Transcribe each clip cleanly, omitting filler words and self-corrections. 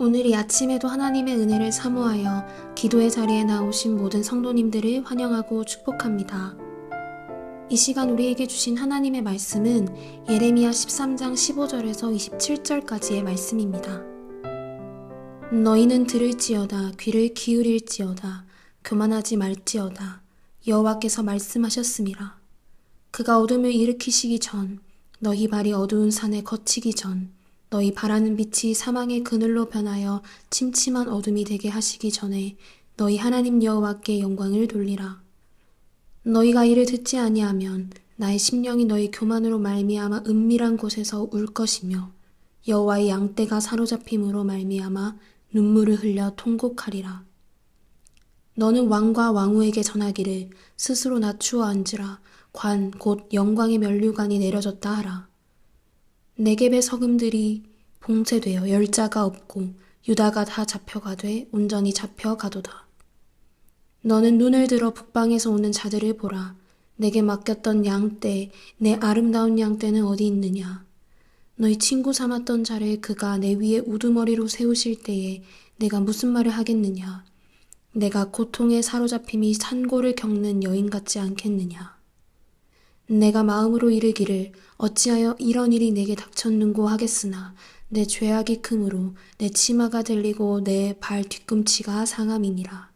오늘 이 아침에도 하나님의 은혜를 사모하여 기도의 자리에 나오신 모든 성도님들을 환영하고 축복합니다. 이 시간 우리에게 주신 하나님의 말씀은 예레미야 13장 15절에서 27절까지의 말씀입니다. 너희는 들을지어다 귀를 기울일지어다 교만하지 말지어다 여호와께서 말씀하셨음이라. 그가 어둠을 일으키시기 전 너희 발이 어두운 산에 거치기 전 너희 바라는 빛이 사망의 그늘로 변하여 침침한 어둠이 되게 하시기 전에 너희 하나님 여호와께 영광을 돌리라. 너희가 이를 듣지 아니하면 나의 심령이 너희 교만으로 말미암아 은밀한 곳에서 울 것이며 여호와의 양떼가 사로잡힘으로 말미암아 눈물을 흘려 통곡하리라. 너는 왕과 왕후에게 전하기를 스스로 낮추어 앉으라. 관 곧 영광의 면류관이 내려졌다 하라. 네겝의 서금들이 봉쇄되어 열자가 없고 유다가 다 잡혀가되 온전히 잡혀가도다. 너는 눈을 들어 북방에서 오는 자들을 보라. 내게 맡겼던 양떼, 내 아름다운 양떼는 어디 있느냐. 너희 친구 삼았던 자를 그가 내 위에 우두머리로 세우실 때에 내가 무슨 말을 하겠느냐. 내가 고통에 사로잡힘이 산고를 겪는 여인 같지 않겠느냐. 내가 마음으로 이르기를 어찌하여 이런 일이 내게 닥쳤는고 하겠으나 내 죄악이 크므로 내 치마가 들리고 내 발 뒤꿈치가 상함이니라.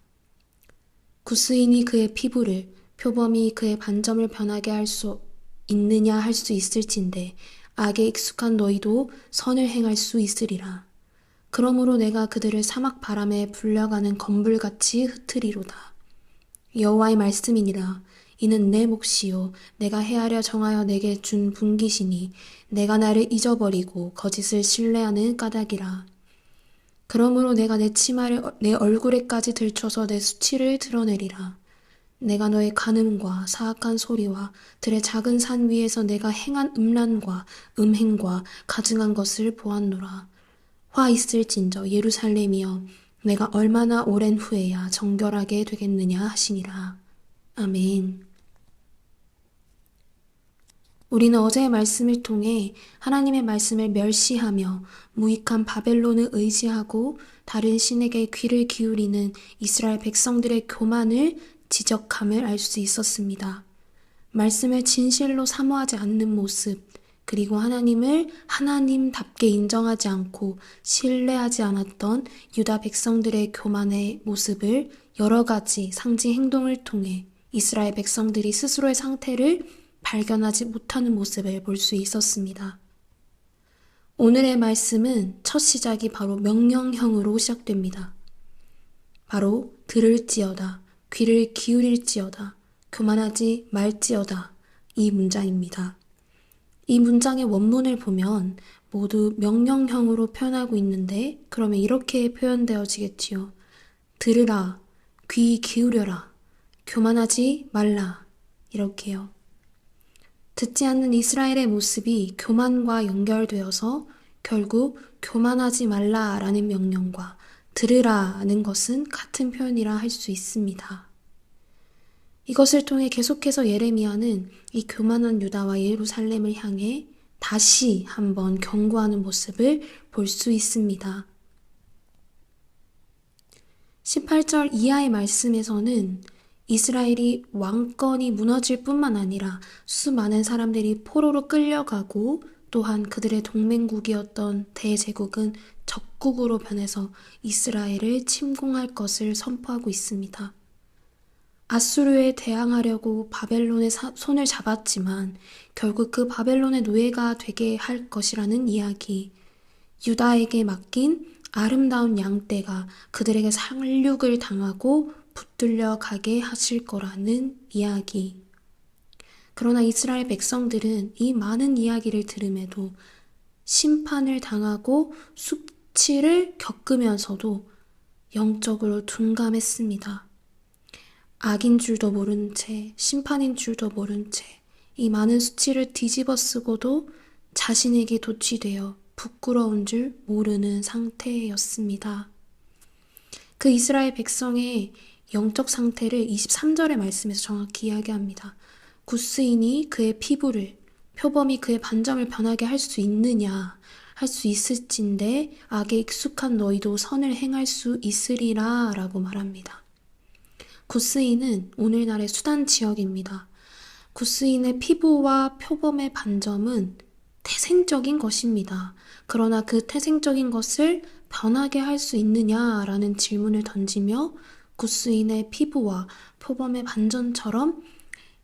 구스인이 그의 피부를 표범이 그의 반점을 변하게 할 수 있느냐 할 수 있을진데 악에 익숙한 너희도 선을 행할 수 있으리라. 그러므로 내가 그들을 사막 바람에 불려가는 건불같이 흩으리로다. 여호와의 말씀이니라. 이는 내 몫이요 내가 헤아려 정하여 내게 준 분깃이니 내가 나를 잊어버리고 거짓을 신뢰하는 까닭이라. 그러므로 내가 내 치마를 내 얼굴에까지 들춰서 내 수치를 드러내리라. 내가 너의 간음과 사악한 소리와 들의 작은 산 위에서 내가 행한 음란과 음행과 가증한 것을 보았노라. 화 있을진저 예루살렘이여 내가 얼마나 오랜 후에야 정결하게 되겠느냐 하시니라. 아멘. 우리는 어제의 말씀을 통해 하나님의 말씀을 멸시하며 무익한 바벨론을 의지하고 다른 신에게 귀를 기울이는 이스라엘 백성들의 교만을 지적함을 알 수 있었습니다. 말씀을 진실로 사모하지 않는 모습, 그리고 하나님을 하나님답게 인정하지 않고 신뢰하지 않았던 유다 백성들의 교만의 모습을 여러 가지 상징 행동을 통해 이스라엘 백성들이 스스로의 상태를 발견하지 못하는 모습을 볼 수 있었습니다. 오늘의 말씀은 첫 시작이 바로 명령형으로 시작됩니다. 바로 들을지어다, 귀를 기울일지어다, 교만하지 말지어다 이 문장입니다. 이 문장의 원문을 보면 모두 명령형으로 표현하고 있는데 그러면 이렇게 표현되어지겠지요. 들으라, 귀 기울여라, 교만하지 말라 이렇게요. 듣지 않는 이스라엘의 모습이 교만과 연결되어서 결국 교만하지 말라라는 명령과 들으라는 것은 같은 표현이라 할 수 있습니다. 이것을 통해 계속해서 예레미야는 이 교만한 유다와 예루살렘을 향해 다시 한번 경고하는 모습을 볼 수 있습니다. 18절 이하의 말씀에서는 이스라엘이 왕권이 무너질 뿐만 아니라 수많은 사람들이 포로로 끌려가고 또한 그들의 동맹국이었던 대제국은 적국으로 변해서 이스라엘을 침공할 것을 선포하고 있습니다. 아수르에 대항하려고 바벨론의 손을 잡았지만 결국 그 바벨론의 노예가 되게 할 것이라는 이야기, 유다에게 맡긴 아름다운 양떼가 그들에게 상륙을 당하고 붙들려 가게 하실 거라는 이야기. 그러나 이스라엘 백성들은 이 많은 이야기를 들음에도 심판을 당하고 수치를 겪으면서도 영적으로 둔감했습니다. 악인 줄도 모른 채, 심판인 줄도 모른 채 이 많은 수치를 뒤집어 쓰고도 자신에게 도취되어 부끄러운 줄 모르는 상태였습니다. 그 이스라엘 백성의 영적 상태를 23절의 말씀에서 정확히 이야기합니다. 구스인이 그의 피부를, 표범이 그의 반점을 변하게 할 수 있느냐 할 수 있을진데 악에 익숙한 너희도 선을 행할 수 있으리라 라고 말합니다. 구스인은 오늘날의 수단 지역입니다. 구스인의 피부와 표범의 반점은 태생적인 것입니다. 그러나 그 태생적인 것을 변하게 할 수 있느냐라는 질문을 던지며 구스인의 피부와 표범의 반점처럼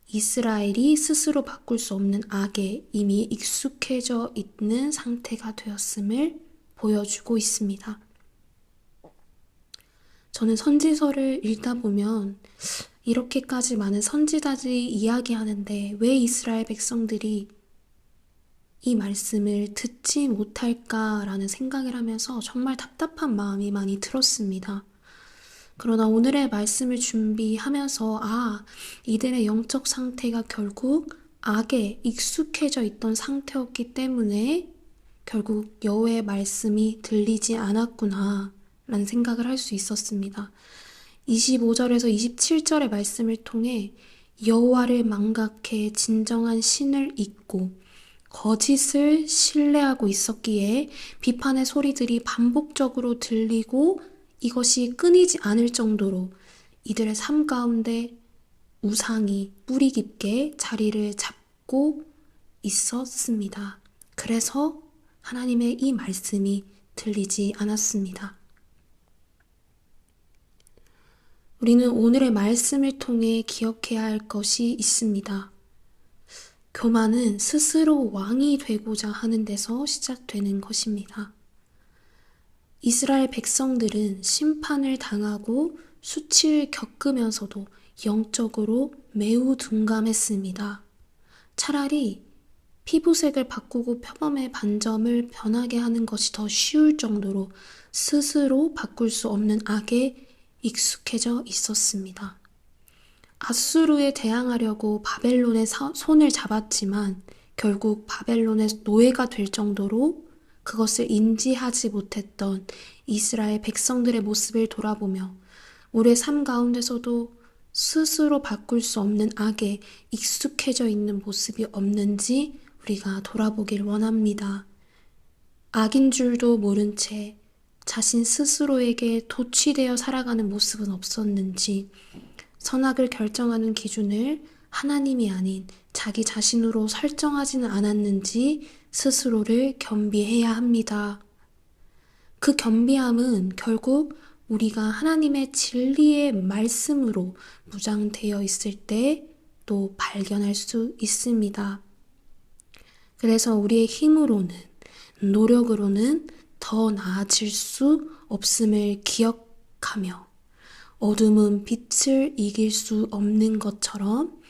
이스라엘이 스스로 바꿀 수 없는 악에 이미 익숙해져 있는 상태가 되었음을 보여주고 있습니다. 저는 선지서를 읽다 보면 이렇게까지 많은 선지자들이 이야기하는데 왜 이스라엘 백성들이 이 말씀을 듣지 못할까라는 생각을 하면서 정말 답답한 마음이 많이 들었습니다. 그러나 오늘의 말씀을 준비하면서 이들의 영적 상태가 결국 악에 익숙해져 있던 상태였기 때문에 결국 여호와의 말씀이 들리지 않았구나 라는 생각을 할 수 있었습니다. 25절에서 27절의 말씀을 통해 여호와를 망각해 진정한 신을 잊고 거짓을 신뢰하고 있었기에 비판의 소리들이 반복적으로 들리고 이것이 끊이지 않을 정도로 이들의 삶 가운데 우상이 뿌리 깊게 자리를 잡고 있었습니다. 그래서 하나님의 이 말씀이 들리지 않았습니다. 우리는 오늘의 말씀을 통해 기억해야 할 것이 있습니다. 교만은 스스로 왕이 되고자 하는 데서 시작되는 것입니다. 이스라엘 백성들은 심판을 당하고 수치를 겪으면서도 영적으로 매우 둔감했습니다. 차라리 피부색을 바꾸고 표범의 반점을 변하게 하는 것이 더 쉬울 정도로 스스로 바꿀 수 없는 악에 익숙해져 있었습니다. 아수르에 대항하려고 바벨론의 손을 잡았지만 결국 바벨론의 노예가 될 정도로 그것을 인지하지 못했던 이스라엘 백성들의 모습을 돌아보며 우리의 삶 가운데서도 스스로 바꿀 수 없는 악에 익숙해져 있는 모습이 없는지 우리가 돌아보길 원합니다. 악인 줄도 모른 채 자신 스스로에게 도취되어 살아가는 모습은 없었는지 선악을 결정하는 기준을 하나님이 아닌 자기 자신으로 설정하지는 않았는지 스스로를 겸비해야 합니다. 그 겸비함은 결국 우리가 하나님의 진리의 말씀으로 무장되어 있을 때 또 발견할 수 있습니다. 그래서 우리의 힘으로는, 노력으로는 더 나아질 수 없음을 기억하며 어둠은 빛을 이길 수 없는 것처럼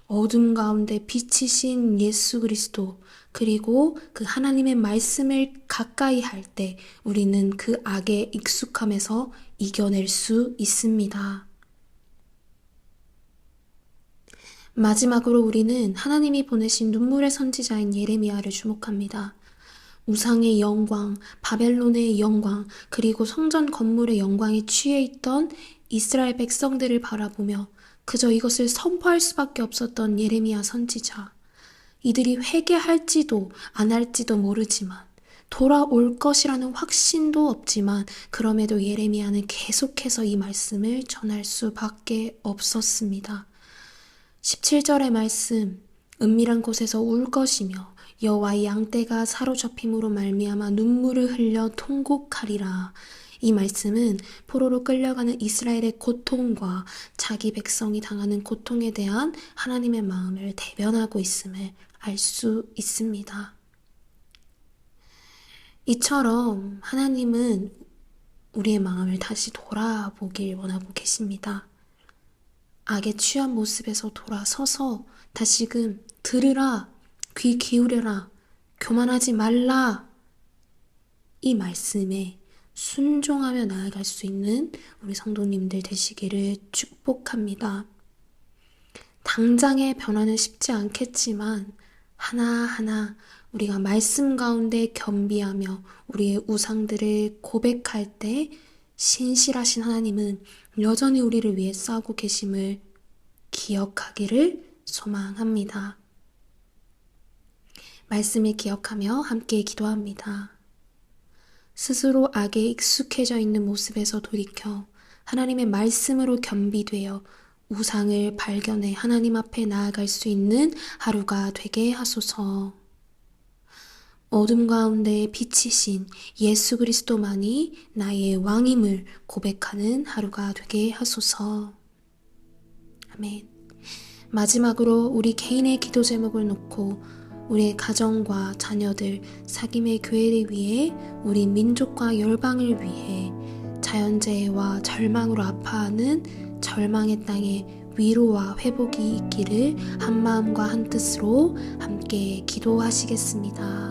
어둠 가운데 빛이신 예수 그리스도 그리고 그 하나님의 말씀을 가까이 할 때 우리는 그 악에 익숙함에서 이겨낼 수 있습니다. 마지막으로 우리는 하나님이 보내신 눈물의 선지자인 예레미야를 주목합니다. 우상의 영광, 바벨론의 영광, 그리고 성전 건물의 영광에 취해 있던 이스라엘 백성들을 바라보며 그저 이것을 선포할 수밖에 없었던 예레미야 선지자. 이들이 회개할지도 안 할지도 모르지만 돌아올 것이라는 확신도 없지만 그럼에도 예레미야는 계속해서 이 말씀을 전할 수밖에 없었습니다. 17절의 말씀, 은밀한 곳에서 울 것이며 여호와의 양떼가 사로잡힘으로 말미암아 눈물을 흘려 통곡하리라. 이 말씀은 포로로 끌려가는 이스라엘의 고통과 자기 백성이 당하는 고통에 대한 하나님의 마음을 대변하고 있음을 알 수 있습니다. 이처럼 하나님은 우리의 마음을 다시 돌아보길 원하고 계십니다. 악에 취한 모습에서 돌아서서 다시금 들으라, 귀 기울여라, 교만하지 말라. 이 말씀에 순종하며 나아갈 수 있는 우리 성도님들 되시기를 축복합니다. 당장의 변화는 쉽지 않겠지만 하나하나 우리가 말씀 가운데 겸비하며 우리의 우상들을 고백할 때 신실하신 하나님은 여전히 우리를 위해 싸우고 계심을 기억하기를 소망합니다. 말씀을 기억하며 함께 기도합니다. 스스로 악에 익숙해져 있는 모습에서 돌이켜 하나님의 말씀으로 겸비되어 우상을 발견해 하나님 앞에 나아갈 수 있는 하루가 되게 하소서. 어둠 가운데 빛이신 예수 그리스도만이 나의 왕임을 고백하는 하루가 되게 하소서. 아멘. 마지막으로 우리 개인의 기도 제목을 놓고 우리의 가정과 자녀들, 사귐의 교회를 위해, 우리 민족과 열방을 위해, 자연재해와 절망으로 아파하는 절망의 땅에 위로와 회복이 있기를 한마음과 한뜻으로 함께 기도하시겠습니다.